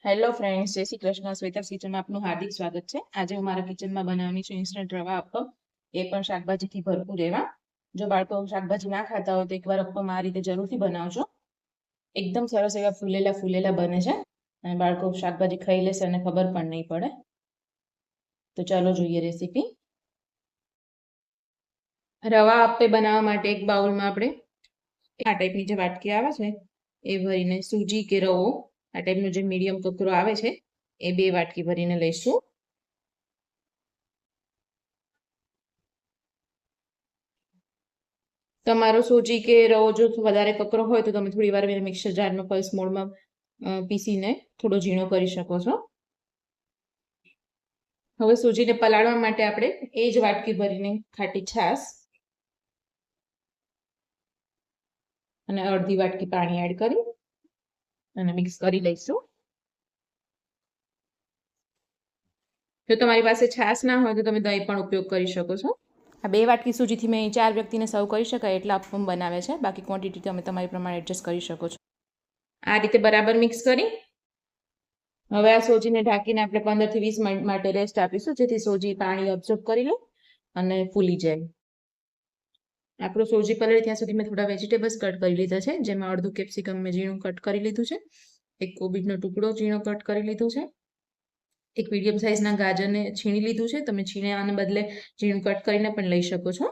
Hello friends, જય શ્રી કૃષ્ણ. શ્વેતાસ કિચનમાં આપનું હાર્દિક સ્વાગત છે. આજે હું મારા કિચનમાં બનાવવાની છું ઇન્સ્ટન્ટ રવા અપ્પમ, એ પણ શાકભાજીથી ભરપૂર એવા. જો બાળકો શાકભાજી ના ખાતા હોય તો એકવાર અપ્પમ આ રીતે જરૂરથી બનાવજો. એકદમ સરસ એવા ફૂલેલા ફૂલેલા બને છે અને બાળકો શાકભાજી ખાઈ લેશે અને ખબર પણ નહીં પડે. તો ચાલો જોઈએ રેસીપી. રવા અપ્પે બનાવવા માટે એક બાઉલમાં આપણે આ ટાઈપની જે વાટકી આવે છે એ ભરીને સૂજી કે રવો આ ટાઈપનો જે મીડિયમ કકરો આવે છે એ 2 વાટકી ભરીને લઈશું. તમારો સૂજી કે રવો જો વધારે કકરો હોય તો તમે થોડી વાર મિક્સર જારમાં પલ્સ મોડમાં પીસીને થોડો ઝીણો કરી શકો છો. હવે સૂજીને પલાળવા માટે આપણે એ જ વાટકી ભરીને ખાટી છાશ અને અડધી વાટકી પાણી એડ કરી અને મિક્સ કરી લઈશું. જો તમારી પાસે છાશ ના હોય તો તમે દહીં પણ ઉપયોગ કરી શકો છો. આ 2 વાટકી સૂજીથી મેં 4 વ્યક્તિને સર્વ કરી શકાય એટલા અપ્પમ બનાવે છે. બાકી ક્વોન્ટિટી તમે તમારી પ્રમાણે એડજસ્ટ કરી શકો છો. આ રીતે બરાબર મિક્સ કરી હવે આ સોજીને ઢાંકીને આપણે 15 થી 20 મિનિટ માટે રેસ્ટ આપીશું, જેથી સોજી પાણી અબ્સોર્બ કરી લે અને ફૂલી જાય. આપણું સોજી પલળે ત્યાં સુધી મેં થોડા વેજીટેબલ્સ કટ કરી લીધા છે, જેમાં અડધું કેપ્સિકમ મેં ઝીણું કટ કરી લીધું છે, એક કોબીજનો ટુકડો ઝીણો કટ કરી લીધો છે, એક મીડિયમ સાઇઝના ગાજરને છીણી લીધું છે. તમે છીણ્યાને બદલે ઝીણું કટ કરીને પણ લઈ શકો છો.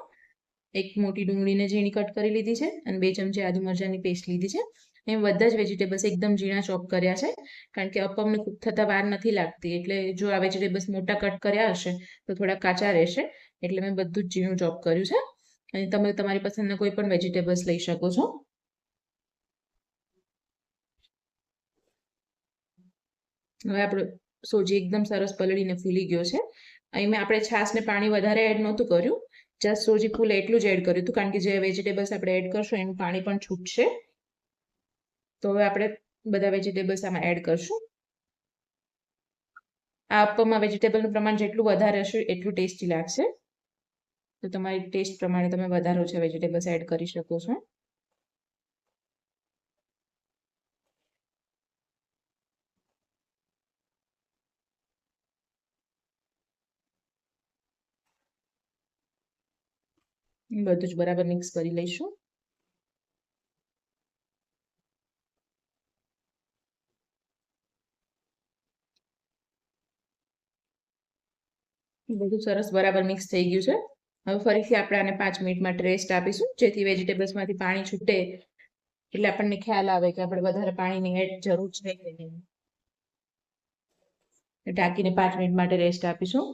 એક મોટી ડુંગળીને ઝીણી કટ કરી લીધી છે અને 2 ચમચી આદુ મરચાંની પેસ્ટ લીધી છે. એમ બધા જ વેજીટેબલ્સ એકદમ ઝીણા ચોપ કર્યા છે, કારણ કે અપ્પમને કૂક થતાં વાર નથી લાગતી. એટલે જો આ વેજીટેબલ્સ મોટા કટ કર્યા હશે તો થોડા કાચા રહેશે, એટલે મેં બધું જ ઝીણું ચોપ કર્યું છે. અને તમે તમારી પસંદના કોઈ પણ વેજીટેબલ્સ લઈ શકો છો. હવે આપણો સોજી એકદમ સરસ પલળીને ફૂલી ગયો છે. અહીં મેં આપણે છાશ ને પાણી વધારે એડ નહોતું કર્યું, જસ્ટ સોજી ફૂલે એટલું જ એડ કર્યું હતું, કારણ કે જે વેજીટેબલ્સ આપણે એડ કરશું એનું પાણી પણ છૂટશે. તો હવે આપણે બધા વેજીટેબલ્સ આમાં એડ કરશું. આ અપ્પમમાં વેજીટેબલનું પ્રમાણ જેટલું વધારે હશે એટલું ટેસ્ટી લાગશે. તો તમારી ટેસ્ટ પ્રમાણે તમે વધારે ઓછા વેજીટેબલ્સ એડ કરી શકો છો. બધું જ બરાબર મિક્સ કરી લઈશું. બધું સરસ બરાબર મિક્સ થઈ ગયું છે. હવે ફરીથી આપણે આને 5 મિનિટ માટે રેસ્ટ આપીશું, જેથી વેજીટેબલ્સમાંથી પાણી છૂટે એટલે આપણને ખ્યાલ આવે કે આપણે વધારે પાણીની એડ જરૂર છે કે નહીં. ઢાંકીને 5 મિનિટ માટે રેસ્ટ આપીશું.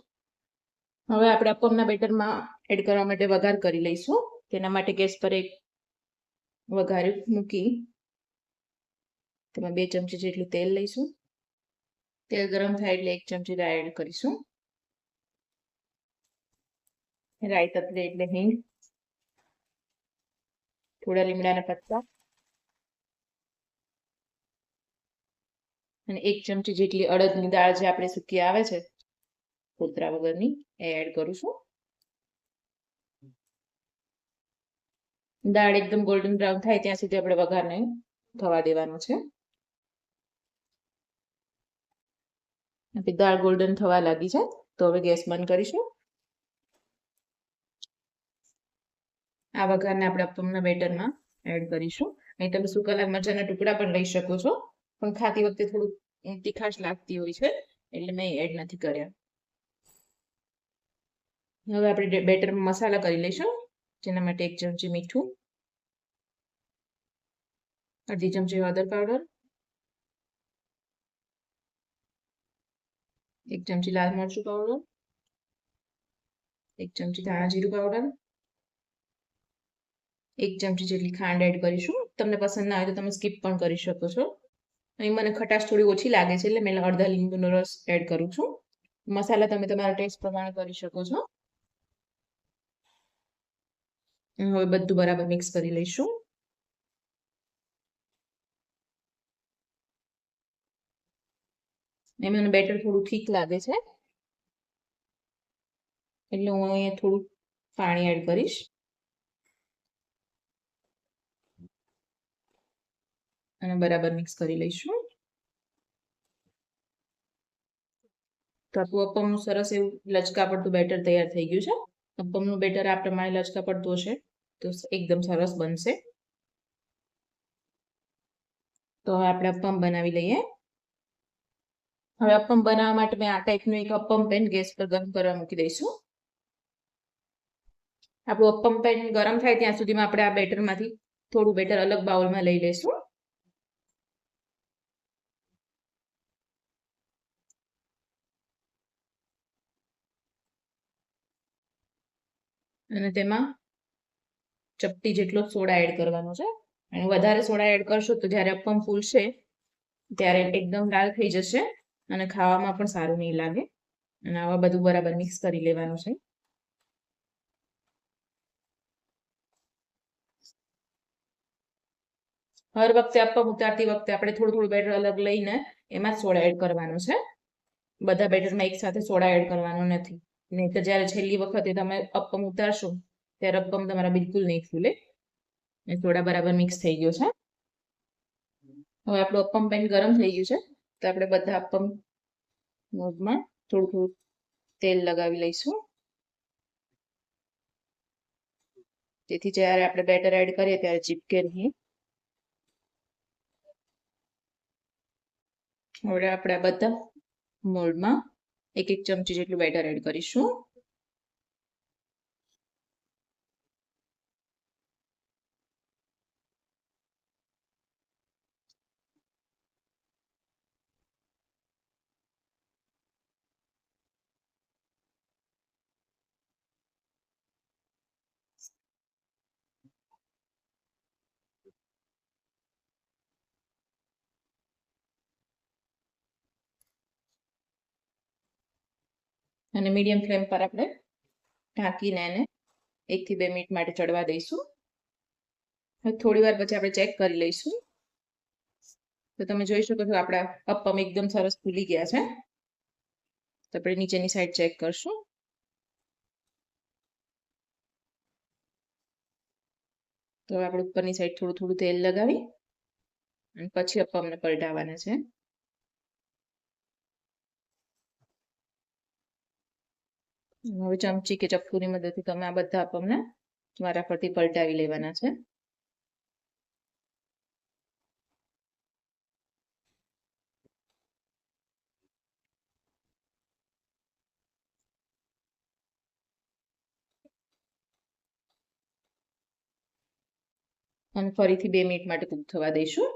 હવે આપણે અપ્પમના બેટરમાં એડ કરવા માટે વઘાર કરી લઈશું. તેના માટે ગેસ પર એક વઘાર મૂકી તેમાં 2 ચમચી જેટલું તેલ લઈશું. તેલ ગરમ થાય એટલે 1 ચમચી રાઈ એડ કરીશું. રાઈ તતરે એટલે હિંગ, થોડા લીમડાના પત્તા અને 1 ચમચી જેટલી અડદની દાળ જે આપણે સૂકી આવે છે ફોતરા વગરની, એ એડ કરું છું. દાળ એકદમ ગોલ્ડન બ્રાઉન થાય ત્યાં સુધી આપણે વઘારને થવા દેવાનો છે. દાળ ગોલ્ડન થવા લાગી છે તો હવે ગેસ બંધ કરીશું. આ વઘારને આપણે અપ્પમના બેટરમાં એડ કરીશું. અહીં તમે સૂકા લાલ મરચાંના ટુકડા પણ લઈ શકો છો, પણ ખાતી વખતે થોડું તીખાશ લાગતી હોય છે એટલે મેં એડ નથી કર્યા. હવે આપણે બેટરમાં મસાલા કરી લઈશું, જેના માટે 1 ચમચી મીઠું, અડધી ચમચી હળદર પાવડર, 1 ચમચી લાલ મરચું પાવડર, 1 ચમચી ધાણા જીરું પાવડર, 1 ચમચી જેટલી ખાંડ એડ કરીશું. તમને પસંદ ના હોય તો તમે સ્કીપ પણ કરી શકો છો. અહીં મને ખટાશ થોડી ઓછી લાગે છે એટલે મેં અડધા લીંબુનો રસ એડ કરું છું. મસાલા તમે તમારા ટેસ્ટ પ્રમાણે કરી શકો છો. હવે બધું બરાબર મિક્સ કરી લઈશું. મને બેટર થોડું ઠીક લાગે છે એટલે હું અહીંયા થોડું પાણી એડ કરીશ અને બરાબર મિક્સ કરી લઈશું. તો આપણું અપમનું સરસ એવું લચકા પડતું બેટર તૈયાર થઈ ગયું છે. અપમનું બેટર આ પ્રમાણે લચકા પડતું હશે તો એકદમ સરસ બનશે. તો હવે આપણે અપમ બનાવી લઈએ. હવે અપમ બનાવવા માટે મેં આ ટાઈપનું એક અપમ પેન ગેસ પર ગરમ કરવા મૂકી દઈશું. આપણું અપમ પેન ગરમ થાય ત્યાં સુધીમાં આપણે આ બેટરમાંથી થોડું બેટર અલગ બાઉલમાં લઈ લઈશું. અને તેમાં ચપટી જેટલો સોડા એડ કરવાનો છે. અને વધારે સોડા એડ કરશો તો જ્યારે અપમ ફૂલશે ત્યારે એકદમ લાલ થઈ જશે અને ખાવામાં પણ સારું નહીં લાગે. અને આવા બધું બરાબર મિક્સ કરી લેવાનું છે. હર વખતે અપમ ઉતારતી વખતે આપણે થોડું થોડું બેટર અલગ લઈને એમાં સોડા એડ કરવાનું છે. બધા બેટરમાં એક સાથે સોડા એડ કરવાનો નથી, નહીં તો જ્યારે છેલ્લી વખતે તમે અપમ ઉતારશો ત્યારે અપમ તમારા બિલકુલ નહીં ફૂલે. સોડા બરાબર મિક્સ થઈ ગયો છે. હવે આપણું અપમ પેન ગરમ થઈ ગયું છે તો આપણે બધા અપમ મોઢમાં થોડું થોડું તેલ લગાવી લઈશું, જેથી જ્યારે આપણે બેટર એડ કરીએ ત્યારે ચીપકે નહીં. હવે આપણે બધા મોલ્ડમાં એક એક ચમચી જેટલું બેટર એડ કરીશું. અને મીડિયમ ફ્લેમ પર આપણે ઢાંકીને એને 1 થી 2 મિનિટ માટે ચડવા દઈશું. થોડી વાર પછી આપણે ચેક કરી લઈશું. તો તમે જોઈ શકો છો આપણા અપમ એકદમ સરસ ફૂલી ગયા છે. તો આપણે નીચેની સાઈડ ચેક કરશું. તો આપણે ઉપરની સાઈડ થોડું થોડું તેલ લગાવી અને પછી અપમને પલટાવવાના છે. હવે ચમચી કે ચપ્પુની મદદથી તમે આ બધા અપમને વારાફરતી પલટાવી લેવાના છે. અને ફરીથી 2 મિનિટ માટે કૂક થવા દઈશું.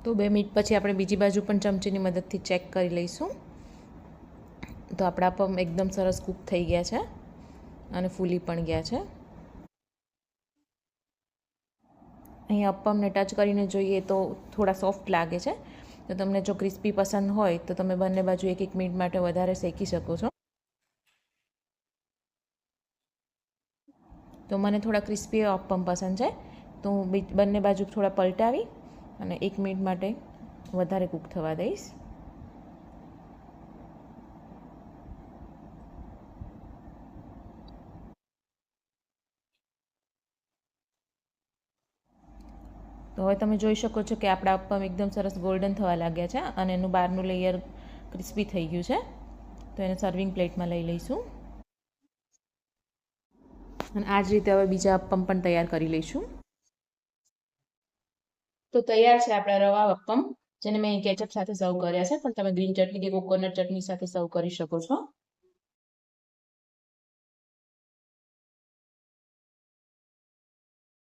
તો 2 મિનિટ પછી આપણે બીજી બાજુ પણ ચમચીની મદદથી ચેક કરી લઈશું. તો આપણા અપમ એકદમ સરસ કૂક થઈ ગયા છે અને ફૂલી પણ ગયા છે. અહીં અપમને ટચ કરીને જોઈએ તો થોડા સોફ્ટ લાગે છે. તો તમને જો ક્રિસ્પી પસંદ હોય તો તમે બંને બાજુ 1 મિનિટ માટે વધારે શેકી શકો છો. તો મને થોડા ક્રિસ્પી અપમ પસંદ છે તો હું બંને બાજુ થોડા પલટાવી અને 1 મિનિટ માટે વધારે કૂક થવા દઈશ. તો હવે તમે જોઈ શકો છો કે આપણા અપમ એકદમ સરસ ગોલ્ડન થવા લાગ્યા છે અને એનું બહારનું લેયર ક્રિસ્પી થઈ ગયું છે. તો એને સર્વિંગ પ્લેટમાં લઈ લઈશું. અને આ જ રીતે હવે બીજા અપમ પણ તૈયાર કરી લઈશું. તો તૈયાર છે આપણા રવા અપમ, જેને મેં કેચઅપ સાથે સર્વ કર્યા છે, પણ તમે ગ્રીન ચટણી કે કોકોનટ ચટણી સાથે સર્વ કરી શકો છો.